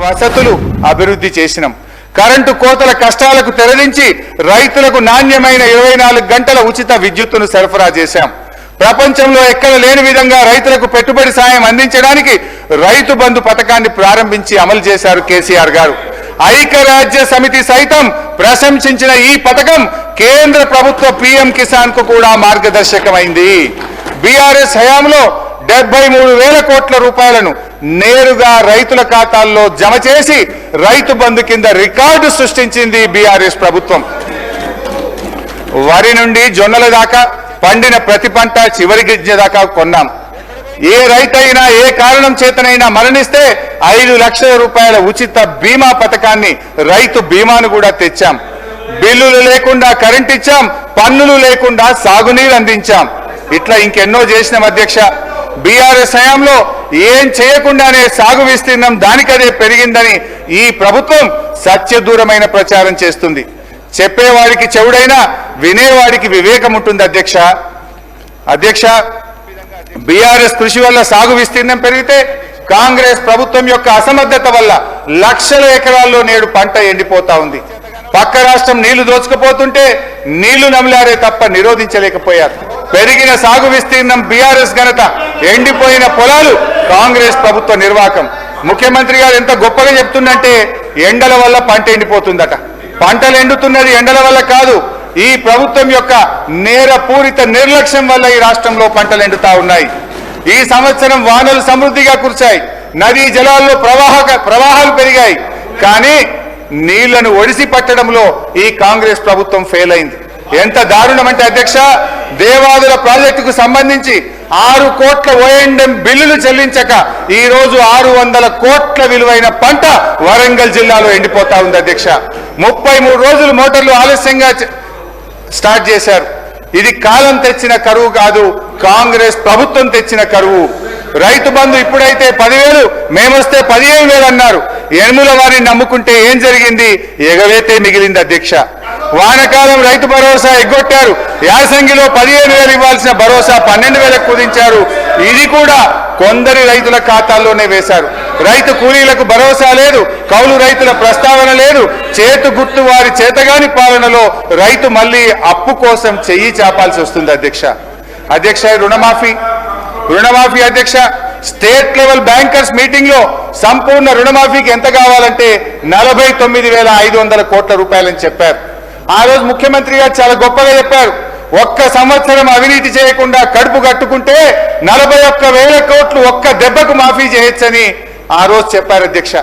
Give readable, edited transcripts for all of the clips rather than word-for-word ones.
వసతులు అభివృద్ధి చేసినాం. కరెంటు కోతల కష్టాలకు తెరదించి రైతులకు నాణ్యమైన 24 గంటల ఉచిత విద్యుత్తును సరఫరా చేశాం. ప్రపంచంలో ఎక్కడ లేని విధంగా రైతులకు పెట్టుబడి సాయం అందించడానికి రైతు బంధు పథకాన్ని ప్రారంభించి అమలు చేశారు కేసీఆర్ గారు. ఐక్యరాజ్య సమితి సైతం ప్రశంసించిన ఈ పథకం కేంద్ర ప్రభుత్వ పీఎం కిసాన్ కు కూడా మార్గదర్శకమైంది. బీఆర్ఎస్ హయాంలో 73,000 కోట్ల రూపాయలను నేరుగా రైతుల ఖాతాల్లో జమ చేసి రైతు బంధు కింద రికార్డు సృష్టించింది బీఆర్ఎస్ ప్రభుత్వం. వరి నుండి జొన్నల దాకా పండిన ప్రతి పంట చివరి గిజ్జ దాకా కొన్నాం. ఏ రైతైనా ఏ కారణం చేతనైనా మరణిస్తే 5 లక్షల రూపాయల ఉచిత బీమా పథకాన్ని, రైతు బీమాను కూడా తెచ్చాం. బిల్లులు లేకుండా కరెంట్ ఇచ్చాం, పన్నులు లేకుండా సాగునీరు అందించాం. ఇట్లా ఇంకెన్నో చేసినాం అధ్యక్ష. బీఆర్ఎస్ హయాంలో ఏం చేయకుండానే సాగు విస్తీర్ణం దానికదే పెరిగిందని ఈ ప్రభుత్వం సత్యదూరమైన ప్రచారం చేస్తుంది. చెప్పేవాడికి చెవుడైనా వినేవాడికి వివేకం ఉంటుంది అధ్యక్ష. బీఆర్ఎస్ కృషి వల్ల సాగు విస్తీర్ణం పెరిగితే కాంగ్రెస్ ప్రభుత్వం యొక్క అసమర్థత వల్ల లక్షల ఎకరాల్లో నేడు పంట ఎండిపోతా ఉంది. పక్క రాష్ట్రం నీళ్లు దోచుకుపోతుంటే నీళ్లు నమిలారే తప్ప నిరోధించలేకపోయారు. పెరిగిన సాగు విస్తీర్ణం బీఆర్ఎస్ ఘనత, ఎండిపోయిన పొలాలు కాంగ్రెస్ ప్రభుత్వ నిర్వాకం. ముఖ్యమంత్రి గారు ఎంత గొప్పగా చెప్తుందంటే ఎండల వల్ల పంట ఎండిపోతుందట. పంటలు ఎండుతున్నది ఎండల వల్ల కాదు, ఈ ప్రభుత్వం యొక్క నేరపూరిత నిర్లక్ష్యం వల్ల ఈ రాష్ట్రంలో పంటలు ఎండుతా ఉన్నాయి. ఈ సంవత్సరం వానలు సమృద్ధిగా కురిశాయి, నదీ జలాల్లో ప్రవాహాలు పెరిగాయి. కానీ నీళ్లను ఒడిసి పట్టడంలో ఈ కాంగ్రెస్ ప్రభుత్వం ఫెయిల్ అయింది. ఎంత దారుణం అంటే అధ్యక్ష, దేవాదుల ప్రాజెక్టుకు సంబంధించి 6 కోట్ల ఓఎండ్ఎం బిల్లులు చెల్లించక ఈ రోజు 600 కోట్ల విలువైన పంట వరంగల్ జిల్లాలో ఎండిపోతా ఉంది అధ్యక్ష. 33 రోజులు మోటార్లు ఆలస్యంగా స్టార్ట్ చేశారు. ఇది కాలం తెచ్చిన కరువు కాదు, కాంగ్రెస్ ప్రభుత్వం తెచ్చిన కరువు. రైతు బంధు ఇప్పుడైతే 10,000, మేమొస్తే 15,000 అన్నారు. ఎనుముల వారిని నమ్ముకుంటే ఏం జరిగింది? ఎగవేతే మిగిలింది అధ్యక్ష. వానకాలం రైతు భరోసా ఎగ్గొట్టారు. యాసంగిలో 15,000 ఇవ్వాల్సిన భరోసా 12,000 కుదించారు. ఇది కూడా కొందరి రైతుల ఖాతాల్లోనే వేశారు. రైతు కూలీలకు భరోసా లేదు, కౌలు రైతుల ప్రస్తావన లేదు. చేతు గుర్తు వారి చేతగాని పాలనలో రైతు మళ్ళీ అప్పు కోసం చెయ్యి చాపాల్సి వస్తుంది అధ్యక్ష. రుణమాఫీ అధ్యక్ష, స్టేట్ లెవెల్ బ్యాంకర్స్ మీటింగ్ లో సంపూర్ణ రుణమాఫీకి ఎంత కావాలంటే 49,500 కోట్ల రూపాయలని చెప్పారు. ఆ రోజు ముఖ్యమంత్రి గారు చాలా గొప్పగా చెప్పారు. ఒక్క సంవత్సరం అవినీతి చేయకుండా కడుపు కట్టుకుంటే 41,000 కోట్లు ఒక్క దెబ్బకు మాఫీ చేయొచ్చని ఆ రోజు చెప్పారు అధ్యక్ష.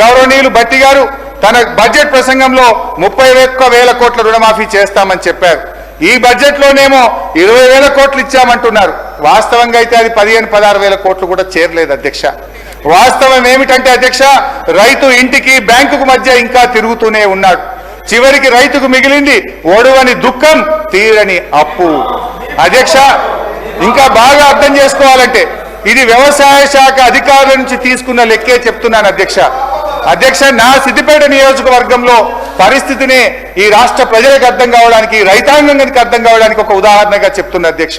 గౌరవనీయులు భట్టి గారు తన బడ్జెట్ ప్రసంగంలో 31,000 కోట్ల రుణమాఫీ చేస్తామని చెప్పారు. ఈ బడ్జెట్ లోనేమో 20,000 కోట్లు ఇచ్చామంటున్నారు. వాస్తవంగా అయితే అది 15,000-16,000 కోట్లు కూడా చేరలేదు అధ్యక్ష. వాస్తవం ఏమిటంటే అధ్యక్ష, రైతు ఇంటికి బ్యాంకుకు మధ్య ఇంకా తిరుగుతూనే ఉన్నాడు. చివరికి రైతుకు మిగిలింది ఒడువని దుఃఖం, తీరని అప్పు అధ్యక్ష. ఇంకా బాగా అర్థం చేసుకోవాలంటే ఇది వ్యవసాయ శాఖ అధికారుల నుంచి తీసుకున్న లెక్కే చెప్తున్నాను అధ్యక్ష. నా సిద్దిపేట నియోజకవర్గంలో పరిస్థితిని ఈ రాష్ట్ర ప్రజలకు అర్థం కావడానికి, రైతాంగానికి అర్థం కావడానికి ఒక ఉదాహరణగా చెప్తున్నా అధ్యక్ష.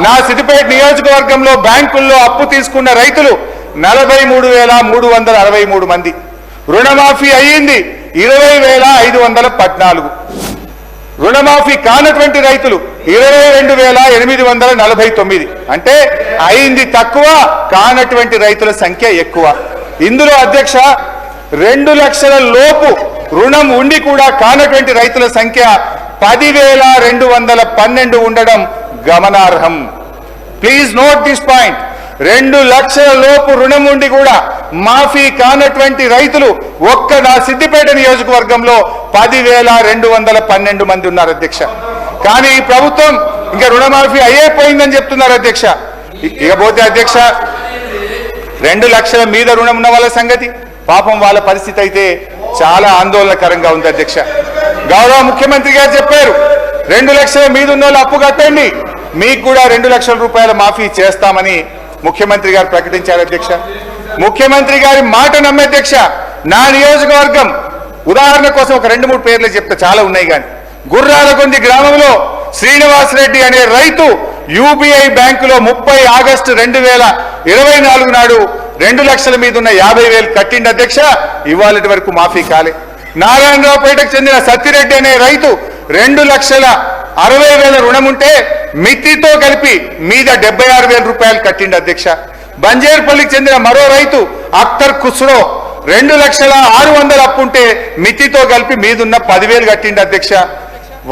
నా సిద్దిపేట నియోజకవర్గంలో బ్యాంకుల్లో అప్పు తీసుకున్న రైతులు 43,363 మంది. రుణమాఫీ అయ్యింది 20,514. రుణమాఫీ కానటువంటి రైతులు 22,849. అంటే అయింది తక్కువ, కానటువంటి రైతుల సంఖ్య ఎక్కువ. ఇందులో అధ్యక్ష 2 లక్షల లోపు రుణం ఉండి కూడా కానటువంటి రైతుల సంఖ్య 10,212 ఉండడం గమనార్హం. Please note this point. 2 లక్షల లోపు రుణం ఉండి కూడా మాఫీ కానటువంటి రైతులు ఒక్క నా సిద్దిపేట నియోజకవర్గంలో 10,212 మంది ఉన్నారు అధ్యక్ష. కానీ ఈ ప్రభుత్వం ఇంకా రుణమాఫీ అయ్యేపోయిందని చెప్తున్నారు అధ్యక్ష. ఇకపోతే అధ్యక్ష 2 లక్షల మీద రుణం ఉన్న వాళ్ళ సంగతి, పాపం వాళ్ళ పరిస్థితి అయితే చాలా ఆందోళనకరంగా ఉంది అధ్యక్ష. గౌరవ ముఖ్యమంత్రి గారు చెప్పారు 2 లక్షల మీద ఉన్న వాళ్ళు అప్పు కట్టండి, మీకు కూడా 2 లక్షల రూపాయల మాఫీ చేస్తామని ముఖ్యమంత్రి గారు ప్రకటించారు అధ్యక్ష. ముఖ్యమంత్రి గారి మాట నమ్మే అధ్యక్ష. నా నియోజకవర్గం ఉదాహరణ కోసం ఒక 2-3 పేర్లు చెప్తే చాలా ఉన్నాయి. కానీ గుర్రాలకొంది గ్రామంలో శ్రీనివాస్ రెడ్డి అనే రైతు యూబీఐ బ్యాంకులో 30 ఆగస్టు 2024 నాడు 2 లక్షల మీద ఉన్న 50,000 కట్టిండి అధ్యక్ష, ఇవాళటి వరకు మాఫీ కాలే. నారాయణరావుపేటకు చెందిన సత్తిరెడ్డి అనే రైతు 2,60,000 రుణం ఉంటే మిత్తితో కలిపి మీద 76,000 రూపాయలు కట్టిండి అధ్యక్ష. బంజేర్పల్లికి చెందిన మరో రైతు అఖ్తర్ ఖుస్రో 2,06,000 అప్పుంటే మిత్తితో కలిపి మీదున్న 10,000 కట్టిండి అధ్యక్ష.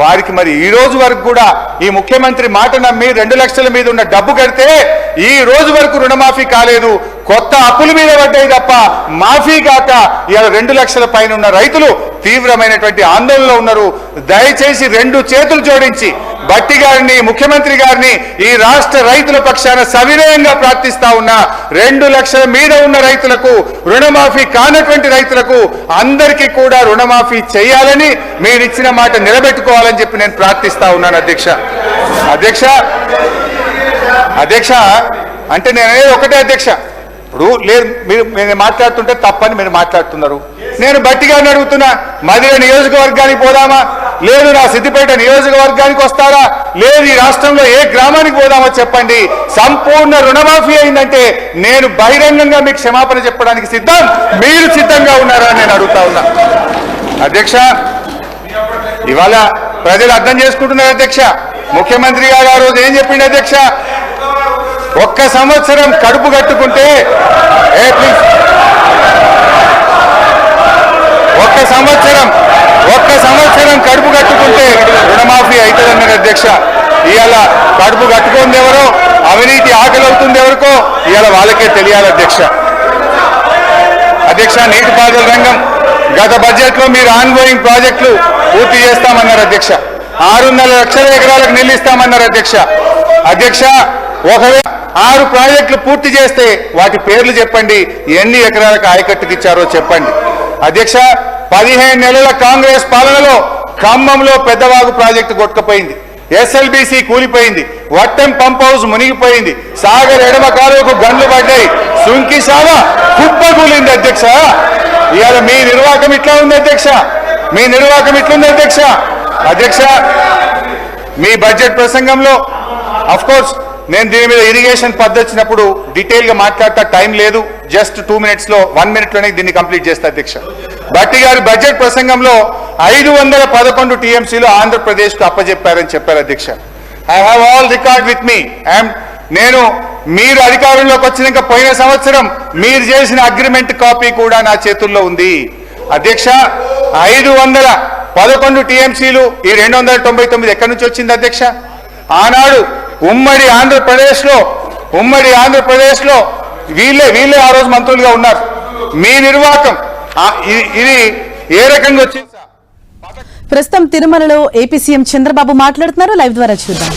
వారికి మరి ఈ రోజు వరకు కూడా ఈ ముఖ్యమంత్రి మాట నమ్మి 2 లక్షల మీద ఉన్న డబ్బు కడితే ఈ రోజు వరకు రుణమాఫీ కాలేదు. కొత్త అప్పుల మీద పడ్డాయి తప్ప మాఫీ కాక ఇవాళ 2 లక్షల పైన ఉన్న రైతులు తీవ్రమైనటువంటి ఆందోళనలో ఉన్నారు. దయచేసి 2 చేతులు జోడించి భట్టి గారిని, ముఖ్యమంత్రి గారిని ఈ రాష్ట్ర రైతుల పక్షాన సవినయంగా ప్రార్థిస్తా ఉన్నా. 2 లక్షల మీద ఉన్న రైతులకు, రుణమాఫీ కానటువంటి రైతులకు అందరికీ కూడా రుణమాఫీ చేయాలని, మీరు ఇచ్చిన మాట నిలబెట్టుకోవాలని చెప్పి నేను ప్రార్థిస్తా ఉన్నాను అధ్యక్ష. అధ్యక్ష అంటే నేను అనేది ఒకటే అధ్యక్ష, ఇప్పుడు లేదు మీరు మాట్లాడుతుంటే తప్పని మీరు మాట్లాడుతున్నారు. నేను భట్టి గారిని అడుగుతున్నా, మదిర నియోజకవర్గానికి పోదామా, లేదు నా సిద్దిపేట నియోజకవర్గానికి వస్తారా, లేదు ఈ రాష్ట్రంలో ఏ గ్రామానికి పోదామో చెప్పండి. సంపూర్ణ రుణమాఫీ అయిందంటే నేను బహిరంగంగా మీకు క్షమాపణ చెప్పడానికి సిద్ధం. మీరు సిద్ధంగా ఉన్నారా అని నేను అడుగుతా ఉన్నా అధ్యక్ష. ఇవాళ ప్రజలు అర్థం చేసుకుంటున్నారు అధ్యక్ష. ముఖ్యమంత్రి గారు ఆ రోజు ఏం చెప్పిండు అధ్యక్ష, 1 సంవత్సరం కడుపు కట్టుకుంటే ప్లీజ్ 1 సంవత్సరం కడుపు కట్టుకుంటే రుణమాఫీ అవుతుందన్నారు అధ్యక్ష. ఇవాళ కడుపు కట్టుకుంది ఎవరో, అవినీతి ఆకలి అవుతుంది ఎవరికో ఇవాళ వాళ్ళకే తెలియాలి అధ్యక్ష. నీటిపారుదల రంగం గత బడ్జెట్ లో మీరు ఆన్ గోయింగ్ ప్రాజెక్టులు పూర్తి చేస్తామన్నారు అధ్యక్ష. 6.5 లక్షల ఎకరాలకు నీళ్లు ఇస్తామన్నారు అధ్యక్ష. ఒకవేళ 6 ప్రాజెక్టులు పూర్తి చేస్తే వాటి పేర్లు చెప్పండి, ఎన్ని ఎకరాలకు ఆయకట్టుకు ఇచ్చారో చెప్పండి అధ్యక్ష. 15 నెలల కాంగ్రెస్ పాలనలో ఖమ్మంలో పెద్దవాగు ప్రాజెక్టు కొట్టుకుపోయింది, SLBC కూలిపోయింది, వట్టెం పంప్ హౌస్ మునిగిపోయింది, సాగర్ ఎడమ కాలువకు గన్లు పడ్డాయి, సుంకిశాల కుప్పకూలింది అధ్యక్ష. ఇవాళ మీ నిర్వాహకం ఇట్లా ఉంది అధ్యక్ష, అధ్యక్ష మీ బడ్జెట్ ప్రసంగంలో అఫ్ కోర్స్ నేను దీని మీద ఇరిగేషన్ పద్ధతి వచ్చినప్పుడు డీటెయిల్ గా మాట్లాడతా, టైం లేదు, జస్ట్ 2 minutes లో 1 minute లోనే దీన్ని కంప్లీట్ చేస్తా అధ్యక్ష. భట్టి గారి బడ్జెట్ ప్రసంగంలో 511 TMCలు ఆంధ్రప్రదేశ్ కు అప్పజెప్పారని చెప్పారు అధ్యక్ష. I have all record with me. నేను మీరు అధికారంలోకి వచ్చినాక పోయిన సంవత్సరం మీరు చేసిన అగ్రిమెంట్ కాపీ కూడా నా చేతుల్లో ఉంది అధ్యక్ష. 511 TMCలు ఈ 299 ఎక్కడి నుంచి వచ్చింది అధ్యక్ష? ఆనాడు ఉమ్మడి ఆంధ్రప్రదేశ్ లో వీళ్ళే ఆ రోజు మంత్రులుగా ఉన్నారు. మీ నిర్వాహకం ఇది ఏ రకంగా వచ్చింది? ప్రస్తుతం తిరుమలలో ఏపీ సీఎం చంద్రబాబు మాట్లాడుతున్నారు, లైవ్ ద్వారా చూద్దాం.